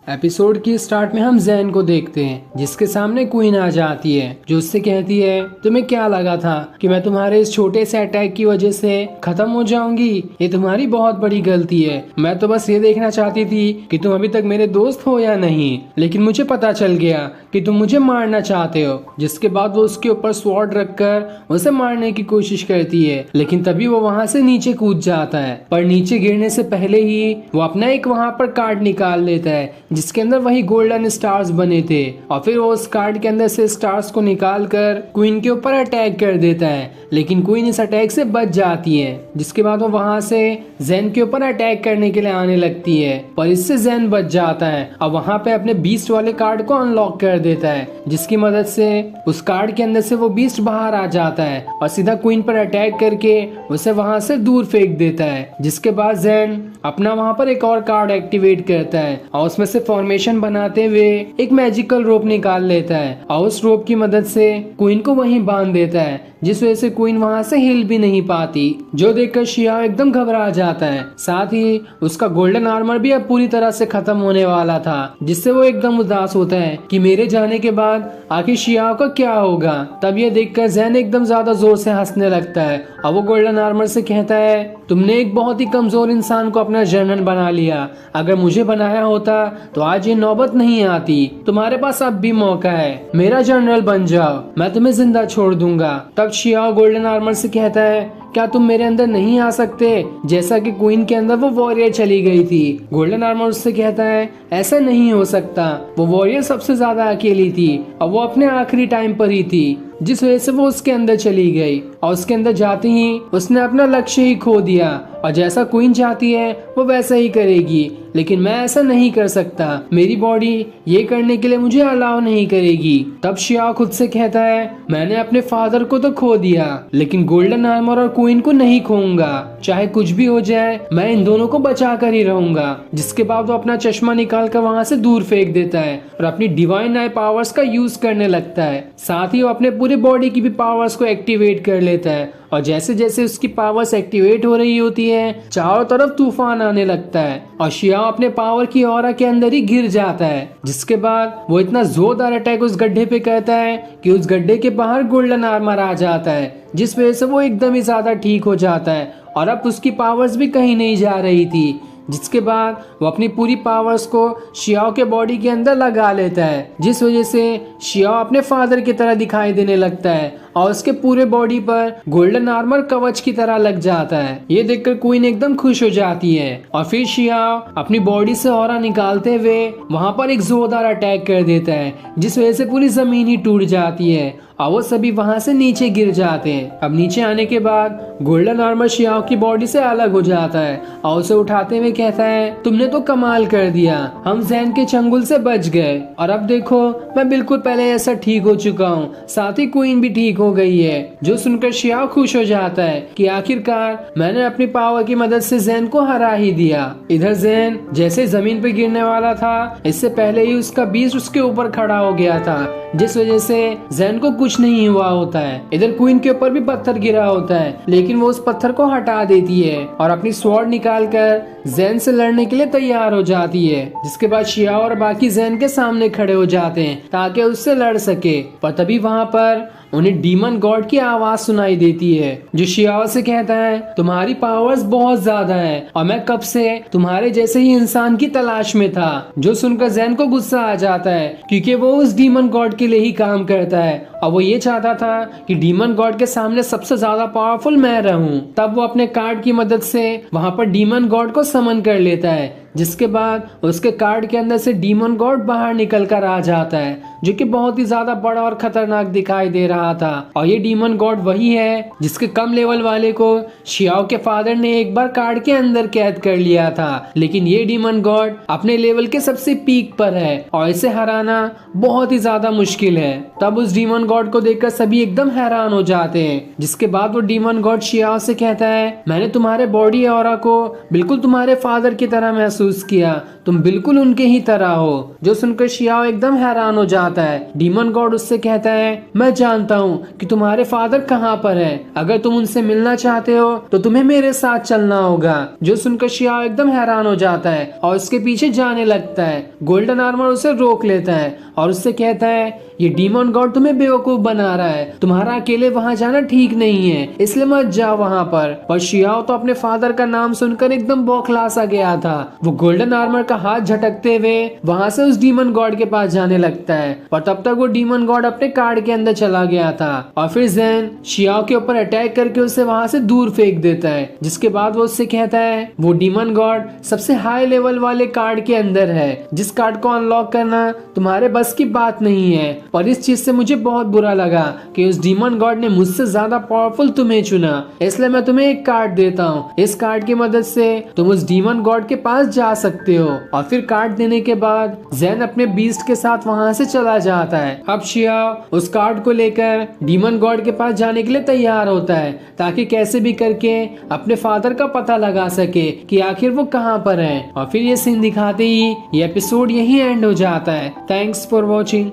Episode की start में हम जैन को देखते हैं जिसके सामने क्वीन आ जाती है जो उससे कहती है तुम्हें क्या लगा था कि मैं तुम्हारे इस छोटे से अटैक की वजह से खत्म हो जाऊंगी। ये तुम्हारी बहुत बड़ी गलती है। मैं तो बस ये देखना चाहती थी कि तुम अभी तक मेरे दोस्त हो या नहीं, लेकिन मुझे पता चल गया कि तुम मुझे मारना चाहते हो। जिसके बाद वो उसके ऊपर स्वॉर्ड रखकर उसे मारने की कोशिश करती है, लेकिन तभी वो वहाँ से नीचे कूद जाता है। पर नीचे गिरने से पहले ही वो अपना एक वहाँ पर कार्ड निकाल लेता है जिसके अंदर वही गोल्डन स्टार्स बने थे, और फिर वो उस कार्ड के अंदर से स्टार्स को निकाल कर क्वीन के ऊपर अटैक कर देता है। लेकिन क्वीन इस अटैक से बच जाती है। जिसके बाद वो वहां से जैन के ऊपर अटैक करने के लिए आने लगती है, पर इससे जैन बच जाता है और वहां पे अपने बीस्ट वाले कार्ड को अनलॉक कर देता है, जिसकी मदद से उस कार्ड के अंदर से वो बीस्ट बाहर आ जाता है और सीधा क्वीन पर अटैक करके उसे वहां से दूर फेंक देता है। जिसके बाद जैन अपना वहां पर एक और कार्ड एक्टिवेट करता है और उसमें से फॉर्मेशन बनाते हुए एक मैजिकल रोप निकाल लेता है और उस रोप की मदद से क्वीन को वहीं बांध देता है, जिस वजह से क्वीन वहां से हिल भी नहीं पाती। जो देखकर शियाओ एकदम घबरा जाता है। साथ ही उसका गोल्डन आर्मर भी अब पूरी तरह से खत्म होने वाला था, जिससे वो एकदम उदास होता है कि मेरे जाने के बाद आखिर शियाओ का क्या होगा। तब ये देखकर जैन एकदम ज्यादा जोर से हंसने लगता है और वो गोल्डन आर्मर से कहता है तुमने एक बहुत ही कमजोर इंसान को अपना जनरल बना लिया। अगर मुझे बनाया होता तो आज ये नौबत नहीं आती। तुम्हारे पास अब भी मौका है, मेरा जनरल बन जाओ, मैं तुम्हें जिंदा छोड़ दूंगा। तब शियाओ गोल्डन आर्मर से कहता है क्या तुम मेरे अंदर नहीं आ सकते, जैसा कि क्वीन के अंदर वो वॉरियर चली गई थी। गोल्डन आर्मर उससे कहता है ऐसा नहीं हो सकता, वो वॉरियर सबसे ज्यादा अकेली थी और वो अपने आखिरी टाइम पर ही थी, जिस वजह से वो उसके अंदर चली गई और उसके अंदर जाते ही उसने अपना लक्ष्य ही खो दिया। और जैसा क्वीन चाहती है वो वैसा ही करेगी, लेकिन मैं ऐसा नहीं कर सकता, मेरी बॉडी ये करने के लिए मुझे अलाउ नहीं करेगी। तब शियाओ खुद से कहता है मैंने अपने फादर को तो खो दिया, लेकिन गोल्डन आर्मर और क्वीन को नहीं खोऊंगा। चाहे कुछ भी हो जाए मैं इन दोनों को बचा कर ही रहूंगा। जिसके बाद वो अपना चश्मा निकाल कर वहाँ से दूर फेंक देता है और अपनी डिवाइन आई पावर्स का यूज करने लगता है। साथ ही वो अपने पूरे बॉडी की भी पावर्स को एक्टिवेट कर लेता है और जैसे जैसे उसकी पावर्स एक्टिवेट हो रही होती है चारों तरफ तूफान आने लगता है और शियाओ अपने पावर की ऑरा के अंदर ही गिर जाता है। जिसके बाद वो इतना जोरदार अटैक उस गड्ढे पे करता है कि उस गड्ढे के बाहर गोल्डन आर्मर आ जाता है, जिस वजह से वो एकदम ही ज्यादा ठीक हो जाता है और अब उसकी पावर्स भी कहीं नहीं जा रही थी। जिसके बाद वो अपनी पूरी पावर्स को शियाओ के बॉडी के अंदर लगा लेता है, जिस वजह से शियाओ अपने फादर की तरह दिखाई देने लगता है और उसके पूरे बॉडी पर गोल्डन आर्मर कवच की तरह लग जाता है। ये देखकर क्वीन एकदम खुश हो जाती है और फिर शियाओ अपनी बॉडी से ऑरा निकालते हुए वहां पर एक जोरदार अटैक कर देता है, जिस वजह से पूरी जमीन ही टूट जाती है और वो सभी वहां से नीचे गिर जाते हैं। अब नीचे आने के बाद गोल्डन आर्मर शियाओ की बॉडी से अलग हो जाता है और उसे उठाते हुए कहता है तुमने तो कमाल कर दिया, हम जैन के चंगुल से बच गए और अब देखो मैं बिल्कुल पहले ऐसा ठीक हो चुका हूँ, साथ ही क्वीन भी ठीक हो गई है। जो सुनकर शियाओ खुश हो जाता है कि आखिरकार मैंने अपनी पावर की मदद से जैन को हरा ही दिया। इधर जैन जैसे जमीन पे गिरने वाला था, इससे पहले ही उसका बीस्ट उसके ऊपर खड़ा हो गया था, जिस वजह से जैन को कुछ नहीं हुआ होता है। इधर क्वीन के ऊपर भी पत्थर गिरा होता है, लेकिन वो उस पत्थर को हटा देती है और अपनी स्वॉर्ड निकालकर जैन से लड़ने के लिए तैयार हो जाती है। जिसके बाद शियाओ और बाकी जैन के सामने खड़े हो जाते हैं ताकि उससे लड़ सके। पर तभी वहाँ पर उन्हें डीमन गॉड की आवाज सुनाई देती है जो शियाओ से कहता है तुम्हारी पावर्स बहुत ज्यादा है और मैं कब से तुम्हारे जैसे ही इंसान की तलाश में था। जो सुनकर जैन को गुस्सा आ जाता है क्योंकि वो उस डीमन गॉड के लिए ही काम करता है और वो ये चाहता था कि डीमन गॉड के सामने सबसे ज्यादा पावरफुल मैं रहूं। तब वो अपने कार्ड की मदद से वहां पर डीमन गॉड को समन कर लेता है, जिसके बाद उसके कार्ड के अंदर से डीमन गॉड बाहर निकल कर आ जाता है, जो कि बहुत ही ज्यादा बड़ा और खतरनाक दिखाई दे रहा था। और ये डीमन गॉड वही है जिसके कम लेवल वाले को शियाओ के फादर ने एक बार कार्ड के अंदर कैद कर लिया था, लेकिन ये डीमन गॉड अपने लेवल के सबसे पीक पर है और इसे हराना बहुत ही ज्यादा मुश्किल है। तब उस डीमन गॉड को देखकर सभी एकदम हैरान हो जाते हैं। जिसके बाद वो डीमन गॉड शियाओ से कहता है मैंने तुम्हारे बॉडी ऑरा को बिल्कुल तुम्हारे फादर की तरह महसूस महसूस किया, तुम बिल्कुल उनके ही तरह हो। जो सुनकर शियाओ एकदम हैरान हो जाता है। डीमन गॉड उससे कहता है, मैं जानता हूँ कि तुम्हारे फादर कहाँ पर है। अगर तुम उनसे मिलना चाहते हो तो तुम्हें मेरे साथ चलना होगा। जो सुनकर शियाओ एकदम हैरान हो जाता है और उसके पीछे जाने लगता है। गोल्डन आर्मर उसे रोक लेता है और उससे कहता है, ये डीमन गॉड तुम्हें बेवकूफ बना रहा है, तुम्हारा अकेले वहाँ जाना ठीक नहीं है, इसलिए मत जाओ वहाँ पर शियाओ तो अपने फादर का नाम सुनकर एकदम बौखला सा गया था। वो गोल्डन आर्मर का हाथ झटकते हुए वहाँ से उस डीमन गॉड के पास जाने लगता है और तब तक वो डीमन गॉड अपने कार्ड के अंदर चला गया था और फिर ज़ेन शियाओ के ऊपर अटैक करके उसे वहाँ से दूर फेंक देता है। जिसके बाद वो उससे कहता है, वो डीमन गॉड सबसे हाई लेवल वाले कार्ड के अंदर है, जिस कार्ड को अनलॉक करना तुम्हारे बस की बात नहीं है। और इस चीज से मुझे बहुत बुरा लगा कि उस डीमन गॉड ने मुझसे ज्यादा पावरफुल तुम्हें चुना, इसलिए मैं तुम्हें एक कार्ड देता हूँ। इस कार्ड की मदद से तुम उस डीमन गॉड के पास जा सकते हो। और फिर कार्ड देने के बाद ज़ेन अपने बीस्ट के साथ वहाँ से चला जाता है। अब शियाओ उस कार्ड को लेकर डीमन गॉड के पास जाने के लिए तैयार होता है ताकि कैसे भी करके अपने फादर का पता लगा सके कि आखिर वो कहाँ पर है। और फिर ये सीन दिखाते ही ये एपिसोड यही एंड हो जाता है। Thanks for watching.